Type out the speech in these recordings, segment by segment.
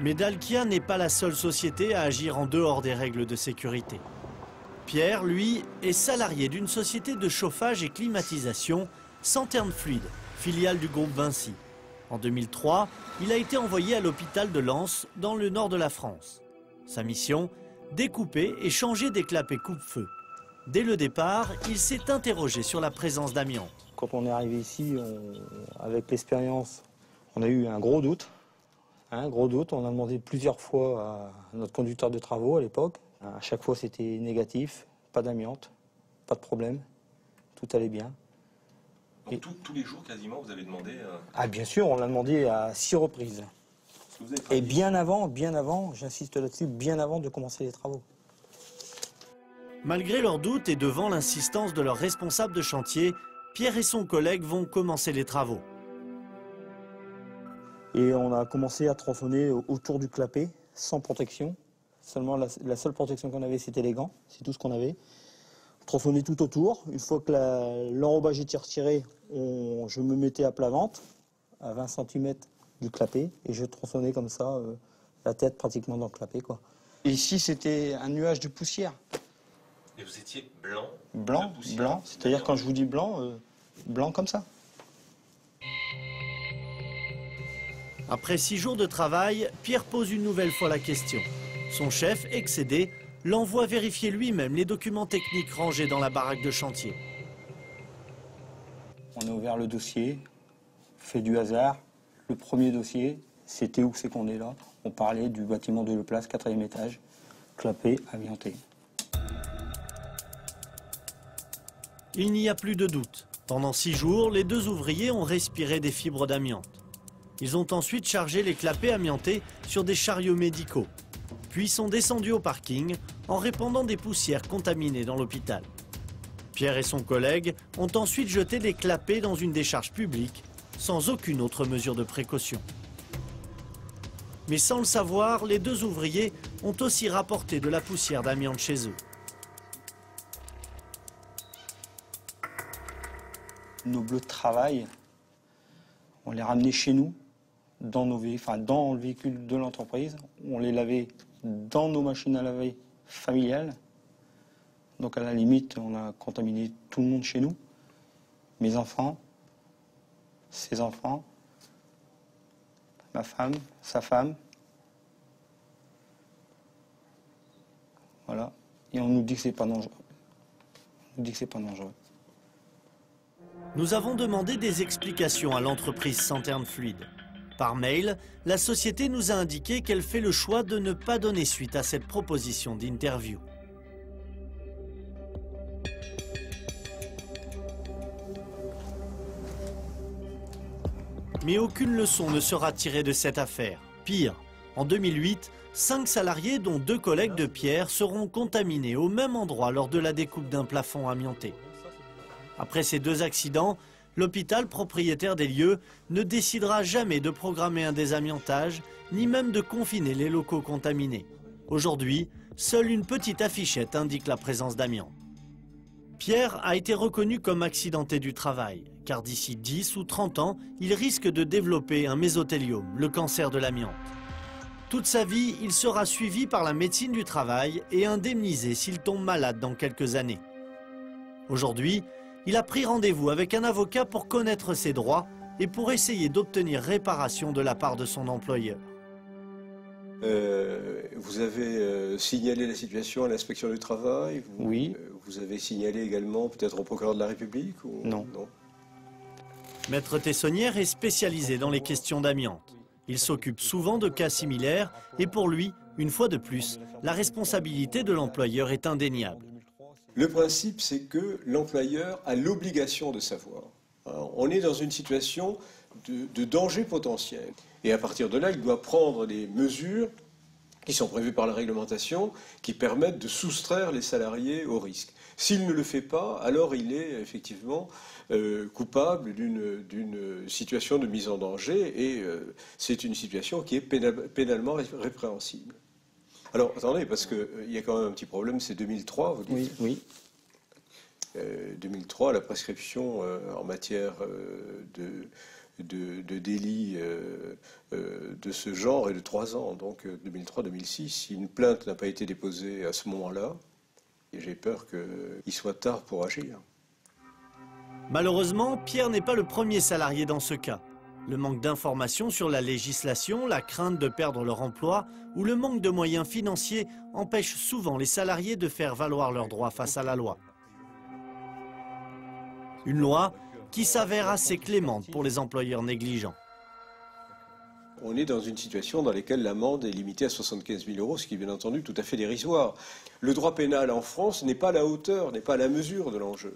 Mais Dalkia n'est pas la seule société à agir en dehors des règles de sécurité. Pierre, lui, est salarié d'une société de chauffage et climatisation, Santerne Fluide, filiale du groupe Vinci. En 2003, il a été envoyé à l'hôpital de Lens, dans le nord de la France. Sa mission, découper et changer des clapets coupe-feu. Dès le départ, il s'est interrogé sur la présence d'amiante. Quand on est arrivé ici, avec l'expérience, on a eu un gros doute. Un gros doute, on a demandé plusieurs fois à notre conducteur de travaux à l'époque. À chaque fois, c'était négatif, pas d'amiante, pas de problème, tout allait bien. Donc tous les jours, quasiment, vous avez demandé... Ah bien sûr, on l'a demandé à 6 reprises. Et bien avant, j'insiste là-dessus, bien avant de commencer les travaux. Malgré leurs doutes et devant l'insistance de leur responsable de chantier, Pierre et son collègue vont commencer les travaux. Et on a commencé à tronçonner autour du clapet, sans protection. Seulement la seule protection qu'on avait, c'était les gants, c'est tout ce qu'on avait. Tronçonner tout autour. Une fois que l'enrobage était retiré, je me mettais à plat ventre, à 20 cm du clapet, et je tronçonnais comme ça, la tête pratiquement dans le clapet, quoi. Et ici, c'était un nuage de poussière. Et vous étiez blanc? Blanc. C'est-à-dire, quand je vous dis blanc, blanc comme ça. Après 6 jours de travail, Pierre pose une nouvelle fois la question. Son chef, excédé, l'envoie vérifier lui-même les documents techniques rangés dans la baraque de chantier. On a ouvert le dossier, fait du hasard. Le premier dossier, c'était où c'est qu'on est là. On parlait du bâtiment de Leplace, 4e étage, clapet, amianté. Il n'y a plus de doute. Pendant 6 jours, les 2 ouvriers ont respiré des fibres d'amiante. Ils ont ensuite chargé les clapets amiantés sur des chariots médicaux, puis sont descendus au parking en répandant des poussières contaminées dans l'hôpital. Pierre et son collègue ont ensuite jeté les clapets dans une décharge publique, sans aucune autre mesure de précaution. Mais sans le savoir, les 2 ouvriers ont aussi rapporté de la poussière d'amiante chez eux. Nos bleus de travail, on les ramenait chez nous, dans le véhicule de l'entreprise. On les lavait dans nos machines à laver familiales. Donc à la limite, on a contaminé tout le monde chez nous. Mes enfants, ses enfants, ma femme, sa femme. Voilà. Et on nous dit que c'est pas dangereux. On nous dit que c'est pas dangereux. Nous avons demandé des explications à l'entreprise Santerne Fluide. Par mail, la société nous a indiqué qu'elle fait le choix de ne pas donner suite à cette proposition d'interview. Mais aucune leçon ne sera tirée de cette affaire. Pire, en 2008, 5 salariés, dont 2 collègues de Pierre, seront contaminés au même endroit lors de la découpe d'un plafond amianté. Après ces 2 accidents, l'hôpital propriétaire des lieux ne décidera jamais de programmer un désamiantage, ni même de confiner les locaux contaminés. Aujourd'hui, seule une petite affichette indique la présence d'amiante. Pierre a été reconnu comme accidenté du travail, car d'ici 10 ou 30 ans, il risque de développer un mésothéliome, le cancer de l'amiante. Toute sa vie, il sera suivi par la médecine du travail et indemnisé s'il tombe malade dans quelques années. Aujourd'hui, il a pris rendez-vous avec un avocat pour connaître ses droits et pour essayer d'obtenir réparation de la part de son employeur. Vous avez signalé la situation à l'inspection du travail? Oui. Vous avez signalé également peut-être au procureur de la République ou... Non. Maître Tessonnière est spécialisé dans les questions d'amiante. Il s'occupe souvent de cas similaires et pour lui, une fois de plus, la responsabilité de l'employeur est indéniable. Le principe, c'est que l'employeur a l'obligation de savoir. Alors, on est dans une situation de danger potentiel. Et à partir de là, il doit prendre les mesures qui sont prévues par la réglementation, qui permettent de soustraire les salariés au risque. S'il ne le fait pas, alors il est effectivement coupable d'une situation de mise en danger, et c'est une situation qui est pénalement répréhensible. Alors, attendez, parce qu'il y a quand même un petit problème, c'est 2003, vous dites. Oui. 2003, la prescription en matière de délits de ce genre est de 3 ans, donc 2003-2006. Si une plainte n'a pas été déposée à ce moment-là, j'ai peur qu'il soit tard pour agir. Malheureusement, Pierre n'est pas le premier salarié dans ce cas. Le manque d'informations sur la législation, la crainte de perdre leur emploi ou le manque de moyens financiers empêchent souvent les salariés de faire valoir leurs droits face à la loi. Une loi qui s'avère assez clémente pour les employeurs négligents. On est dans une situation dans laquelle l'amende est limitée à 75 000 €, ce qui est bien entendu tout à fait dérisoire. Le droit pénal en France n'est pas à la hauteur, n'est pas à la mesure de l'enjeu.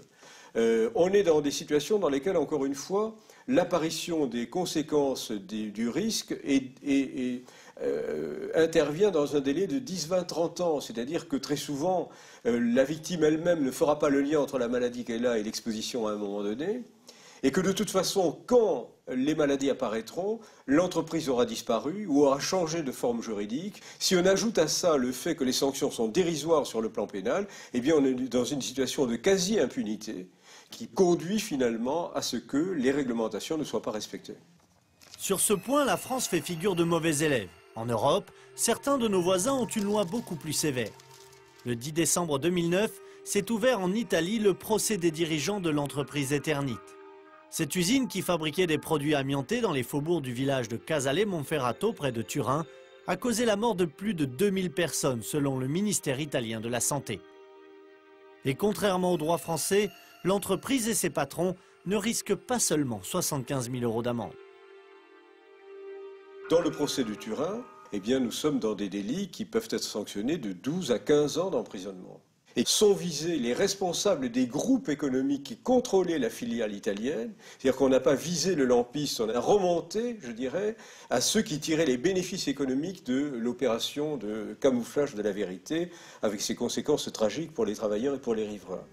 On est dans des situations dans lesquelles, encore une fois, l'apparition des conséquences du risque intervient dans un délai de 10, 20, 30 ans. C'est-à-dire que très souvent, la victime elle-même ne fera pas le lien entre la maladie qu'elle a et l'exposition à un moment donné. Et que de toute façon, quand les maladies apparaîtront, l'entreprise aura disparu ou aura changé de forme juridique. Si on ajoute à ça le fait que les sanctions sont dérisoires sur le plan pénal, eh bien on est dans une situation de quasi-impunité qui conduit finalement à ce que les réglementations ne soient pas respectées. Sur ce point, la France fait figure de mauvais élève. En Europe, certains de nos voisins ont une loi beaucoup plus sévère. Le 10 décembre 2009, s'est ouvert en Italie le procès des dirigeants de l'entreprise Eternit. Cette usine qui fabriquait des produits amiantés dans les faubourgs du village de Casale Monferrato, près de Turin, a causé la mort de plus de 2000 personnes selon le ministère italien de la Santé. Et contrairement au droit français, l'entreprise et ses patrons ne risquent pas seulement 75 000 € d'amende. Dans le procès de Turin, eh bien, nous sommes dans des délits qui peuvent être sanctionnés de 12 à 15 ans d'emprisonnement. Et sont visés les responsables des groupes économiques qui contrôlaient la filiale italienne. C'est-à-dire qu'on n'a pas visé le lampiste, on a remonté, je dirais, à ceux qui tiraient les bénéfices économiques de l'opération de camouflage de la vérité, avec ses conséquences tragiques pour les travailleurs et pour les riverains.